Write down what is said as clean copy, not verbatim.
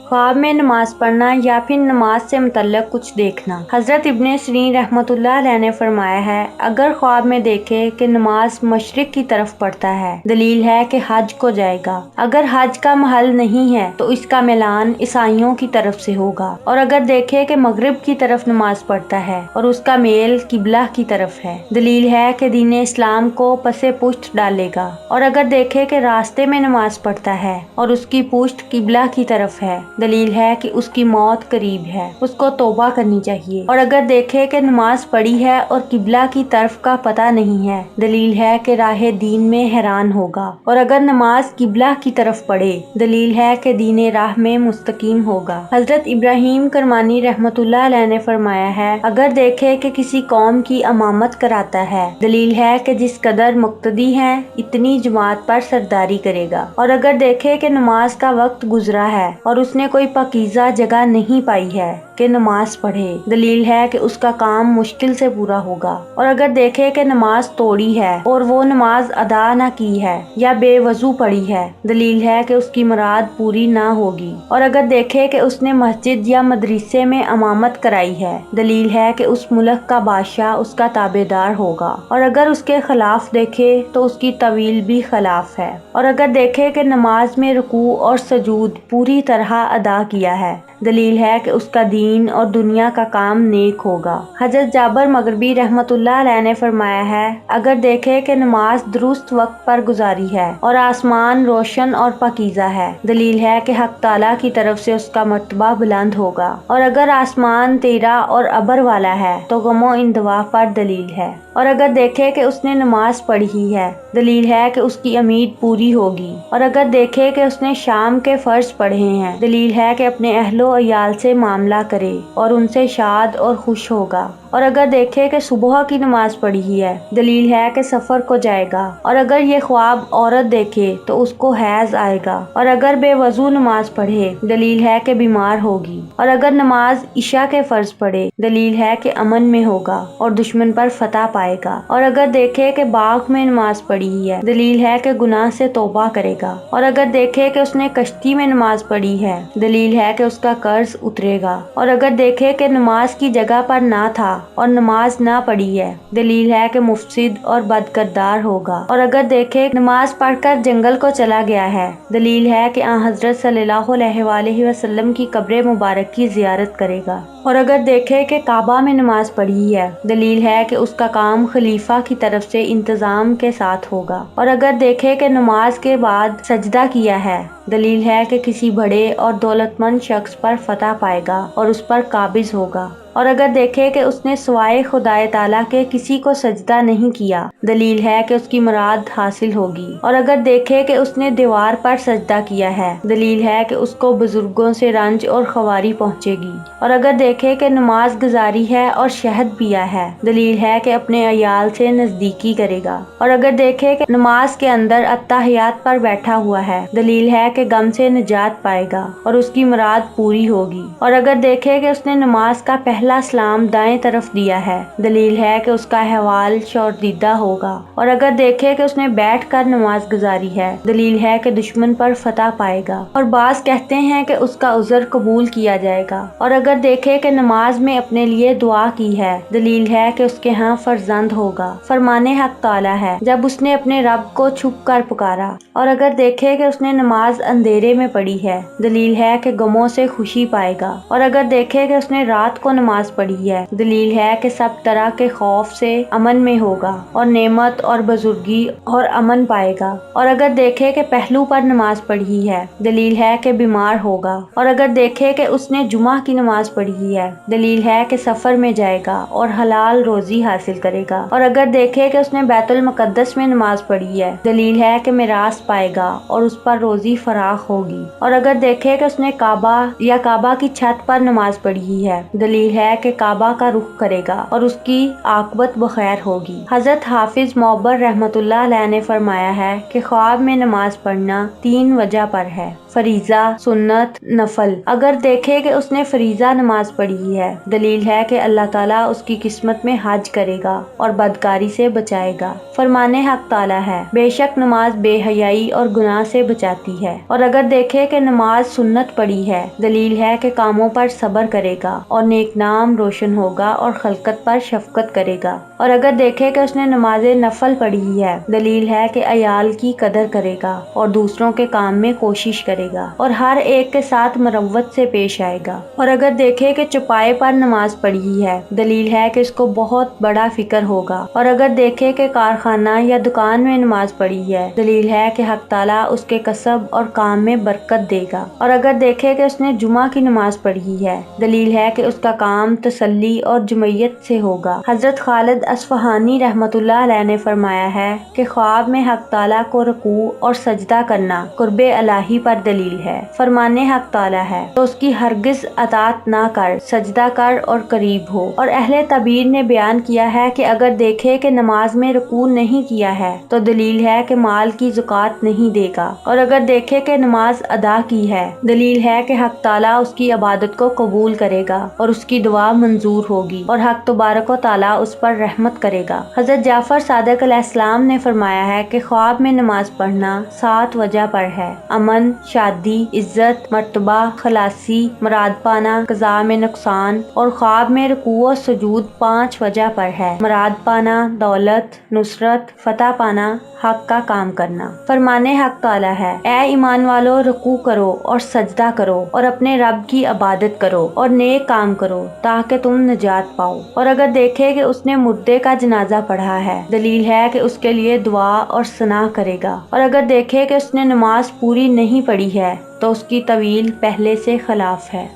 ख्वाब में नमाज पढ़ना या फिर नमाज से मुतल्लक कुछ देखना। हजरत इब्ने सिरीन रहमतुल्लाह अलैह ने फरमाया है, अगर ख्वाब में देखे कि नमाज मशरिक की तरफ पढ़ता है, दलील है कि हज को जाएगा। अगर हज का महल नहीं है तो इसका मिलान ईसाइयों की तरफ से होगा। और अगर देखे कि मगरिब की तरफ नमाज पढ़ता है और उसका मेल किबला की तरफ है, दलील है कि दीन इस्लाम को पसे पुश्त डालेगा। और अगर देखे कि रास्ते में नमाज पढ़ता है और उसकी पुश्त किबला की तरफ है, दलील है कि उसकी मौत करीब है, उसको तौबा करनी चाहिए। और अगर देखे कि नमाज पढ़ी है और किबला की तरफ का पता नहीं है, दलील है कि राह दीन में हैरान होगा। और अगर नमाज किबला की तरफ पढ़े, दलील है कि दीन राह में मुस्तकीम होगा। हजरत इब्राहिम करमानी रहमतुल्लाह अलैह ने फरमाया है, अगर देखे कि किसी कौम की अमामत कराता है, दलील है कि जिस कदर मुक्तदी है इतनी जमात पर सरदारी करेगा। और अगर देखे कि नमाज का वक्त गुजरा है और उसने कोई पाकीज़ा जगह नहीं पाई है कि नमाज पढ़े, दलील है कि उसका काम मुश्किल से पूरा होगा। और अगर देखे कि नमाज तोड़ी है और वो नमाज अदा न की है या बेवजू पड़ी है, दलील है कि उसकी मुराद पूरी ना होगी। और अगर देखे कि उसने मस्जिद या मदरसे में अमामत कराई है, दलील है कि उस मुल्क का बादशाह उसका ताबेदार होगा। और अगर उसके खिलाफ देखे तो उसकी तवील भी खिलाफ है। और अगर देखे कि नमाज में रुकू और सजूद पूरी तरह अदा किया है, दलील है कि उसका दीन और दुनिया का काम नेक होगा। हजरत जाबर मगरबी रहमतुल्लाह अलैह ने फरमाया है, अगर देखे कि नमाज दुरुस्त वक्त पर गुजारी है और आसमान रोशन और पाकीज़ा है, दलील है कि हक ताला की तरफ से उसका मर्तबा बुलंद होगा। और अगर आसमान तेरा और अबर वाला है तो गमो इंदवा पर दलील है। और अगर देखे कि उसने नमाज पढ़ी है, दलील है कि उसकी उम्मीद पूरी होगी। और अगर देखे कि उसने शाम के फर्ज पढ़े हैं, दलील है कि अपने अहलो अयाल से मामला करे और उनसे शाद और खुश होगा। और अगर देखे कि सुबह की नमाज पढ़ी है, दलील है कि सफर को जाएगा। और अगर ये ख्वाब औरत देखे तो उसको हैज आएगा। और अगर बेवजू नमाज पढ़े, दलील है कि बीमार होगी। और अगर नमाज इशा के फर्ज पढ़े, दलील है कि अमन में होगा और दुश्मन पर फतह पाएगा। और अगर देखे कि बाग में नमाज पढ़ी है, दलील है कि गुनाह से तौबा करेगा। और अगर देखे कि उसने कश्ती में नमाज पढ़ी है, दलील है कि उसका कर्ज उतरेगा। और अगर देखे कि नमाज की जगह पर ना था और नमाज ना पढ़ी है, दलील है कि मुफसिद और बदकिरदार होगा। और अगर देखे नमाज पढ़कर जंगल को चला गया है, दलील है कि हजरत सल्लल्लाहु अलैहि वसल्लम की कब्र मुबारक की जियारत करेगा। और अगर देखे कि काबा में नमाज पढ़ी है, दलील है कि उसका काम खलीफा की तरफ से इंतजाम के साथ होगा। और अगर देखे कि नमाज के बाद सजदा किया है, दलील है कि किसी बड़े और दौलतमंद शख्स पर फतह पाएगा और उस पर काबिज होगा। और अगर देखे कि उसने सिवाय खुदाए ताला के किसी को सजदा नहीं किया, दलील है कि उसकी मुराद हासिल होगी। और अगर देखे कि उसने दीवार पर सजदा किया है, दलील है कि उसको बुजुर्गों से रंज और खवारी पहुंचेगी। और अगर देखे कि नमाज गुजारी है और शहद पिया है, दलील है कि अपने अयाल से नजदीकी करेगा। और अगर देखे कि नमाज के अंदर अत्तहियात पर बैठा हुआ है, दलील है कि गम से निजात पाएगा और उसकी मुराद पूरी होगी। और अगर देखे कि उसने नमाज का पहला सलाम दाएं तरफ दिया है, दलील है कि उसका अहवाल शौरदीदा होगा। और अगर देखे कि उसने बैठकर नमाज गुजारी है, दलील है कि दुश्मन पर फतह पाएगा। और बाज कहते हैं कि उसका उज़्र कबूल किया जाएगा। और अगर देखे कि नमाज में अपने लिए दुआ की है, दलील है कि उसके यहाँ फर्जंद होगा। फरमाने हक ताला है जब उसने अपने रब को छुप कर पुकारा। और अगर देखे कि उसने नमाज अंधेरे में पढ़ी है, दलील है कि गमों से खुशी पाएगा। और अगर देखे कि उसने रात को नमाज पढ़ी है, दलील है कि सब तरह के खौफ से अमन में होगा और नेमत और बुजुर्गी और अमन पाएगा। और अगर देखे कि पहलू पर नमाज पढ़ी है, दलील है कि बीमार होगा। और अगर देखे कि उसने जुमा की नमाज पढ़ी है, दलील है कि सफर में जाएगा और हलाल रोजी हासिल करेगा। और अगर देखे कि उसने बैतुल मुकद्दस में नमाज पढ़ी है, दलील है कि मिरास पाएगा और उस पर रोजी फराख होगी। और अगर देखे कि उसने काबा या काबा की छत पर नमाज पढ़ी है, दलील ہے کہ کعبہ کا رخ کرے گا اور اس کی عاقبت بخیر ہوگی۔ حضرت حافظ معبر رحمۃ اللہ علیہ نے فرمایا ہے کہ خواب میں نماز پڑھنا 3 وجہ پر ہے: فریضہ، سنت، نفل۔ اگر دیکھے کہ اس نے فریضہ نماز پڑھی ہے، دلیل ہے کہ اللہ تعالیٰ اس کی قسمت میں حج کرے گا اور بدکاری سے بچائے گا۔ فرمان حق تعالیٰ ہے، بے شک نماز بے حیائی اور گناہ سے بچاتی ہے۔ اور اگر دیکھے کہ نماز سنت پڑھی ہے، دلیل ہے کہ کاموں پر صبر کرے گا اور نیک نام روشن ہوگا اور خلقت پر شفقت کرے گا۔ اور اگر دیکھے کہ اس نے نماز نفل پڑھی ہے، دلیل ہے کہ عیال کی قدر کرے گا اور دوسروں کے کام میں کوشش کرے گا اور ہر ایک کے ساتھ مروت سے پیش آئے گا۔ اور اگر دیکھے کہ چوپائے پر نماز پڑھی ہے، دلیل ہے کہ اس کو بہت بڑا فکر ہوگا۔ اور اگر دیکھے کہ کارخانہ یا دکان میں نماز پڑھی ہے، دلیل ہے کہ حق تعالیٰ اس کے کسب اور کام میں برکت دے گا۔ اور اگر دیکھے کہ اس نے جمعہ کی نماز پڑھی ہے، دلیل ہے کہ اس کا کام تسلی اور جمعیت سے ہوگا۔ حضرت خالد اصفہانی رحمۃ اللہ علیہ نے فرمایا ہے کہ خواب میں حق تعالیٰ کو رکوع اور سجدہ کرنا قرب الہی پر دلیل ہے۔ فرمان حق تعالیٰ ہے تو اس کی ہرگز اطاعت نہ کر، سجدہ کر اور قریب ہو۔ اور اہل تعبیر نے بیان کیا ہے کہ اگر دیکھے کہ نماز میں رکوع نہیں کیا ہے تو دلیل ہے کہ مال کی زکوٰۃ نہیں دے گا۔ اور اگر دیکھے کہ نماز ادا کی ہے، دلیل ہے کہ حق تعالیٰ اس کی عبادت کو قبول کرے گا اور اس کی دعا منظور ہوگی اور حق تبارک و تعالیٰ اس پر رحمت کرے گا۔ حضرت جعفر صادق علیہ السلام نے فرمایا ہے کہ خواب میں نماز پڑھنا 7 وجہ پر ہے: امن، شادی، عزت، مرتبہ، خلاصی، مراد پانا، قضاء میں نقصان۔ اور خواب میں رکوع و سجود 5 وجہ پر ہے: مراد پانا، دولت، نصرت، فتح پانا، حق کا کام کرنا۔ فرمان حق تعالیٰ ہے، اے ایمان والو، رکوع کرو اور سجدہ کرو اور اپنے رب کی عبادت کرو اور نیک کام کرو تاکہ تم نجات پاؤ۔ اور اگر دیکھے کہ اس نے مردے کا جنازہ پڑھا ہے، دلیل ہے کہ اس کے لیے دعا اور ثنا کرے گا۔ اور اگر دیکھے کہ اس نے نماز پوری نہیں پڑھی ہے تو اس کی طویل پہلے سے خلاف ہے۔